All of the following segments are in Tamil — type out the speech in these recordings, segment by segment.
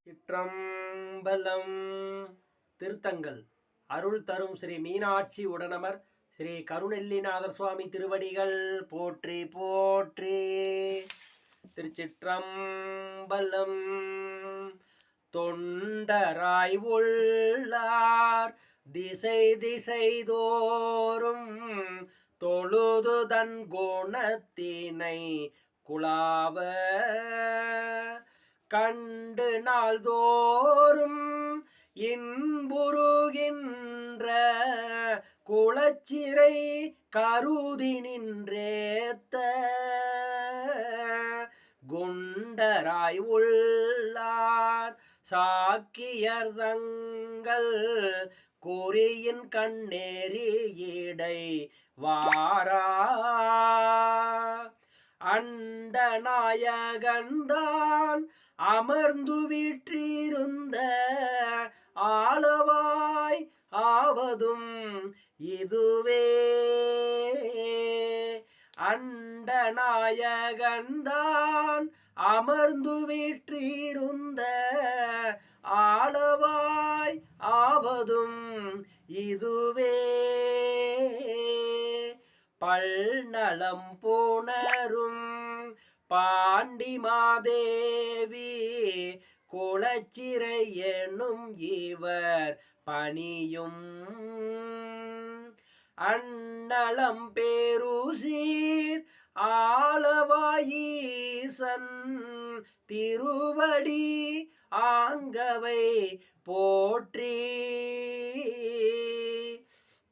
சிற்றம்பலம். திருத்தங்கள் அருள் தரும் ஸ்ரீ மீனாட்சி உடனமர் ஸ்ரீ கருணெல்லிநாதர் சுவாமி திருவடிகள் போற்றி போற்றி. திருச்சிற்றம்பலம். தொண்டராய் உள்ளார் திசை திசை தோறும் தொழுது தன் குணத்தினை குலாவ கண்டு நாள்தோறும் இன்புறுகின்ற குளச்சிறை கருதி நின்றேத்த குண்டராய் உள்ளார் சாக்கியர் தங்கள் குறியின் கண்ணேறியடை வாரா அண்டநாயகன்தான் அமர்ந்து வீற்றிருந்த ஆளவாய் ஆவதும் இதுவே. அண்டநாயகன்தான் அமர்ந்து வீற்றிருந்த ஆளவாய் ஆவதும் இதுவே. பல்நலம் புணரும் பாண்டி மாதேவி குளச்சிறை எனும் இவர் பணியும் அந்நலம் பேருசீர் ஆளவாயீசன் திருவடி ஆங்கவை போற்றி.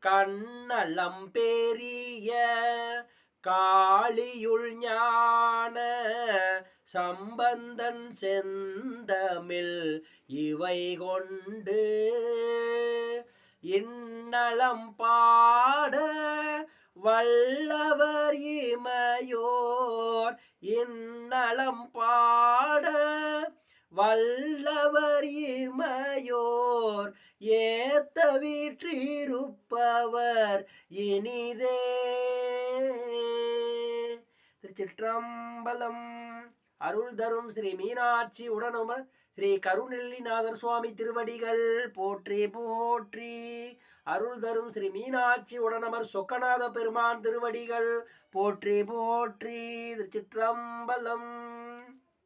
கண்ணலம் பெரிய காளியுள் ஞான சம்பந்தன் செந்தமிழ் இவை கொண்டு இன்னலம் பாட வல்லவர் இமையோர் இன்னலம் பாட வல்லவர் இமையோர் ஏத்த வீற்றிருப்பவர் இனிதே. திருச்சிற்றம்பலம். அருள் தரும் ஸ்ரீ மீனாட்சி உடனுமர் ஸ்ரீ கருணெல்லிநாதர் சுவாமி திருவடிகள் போற்றி போற்றி. அருள் தரும் ஸ்ரீ மீனாட்சி உடனமர் சொக்கநாத பெருமான் திருவடிகள் போற்றி போற்றி. திருச்சிற்றம்பலம்.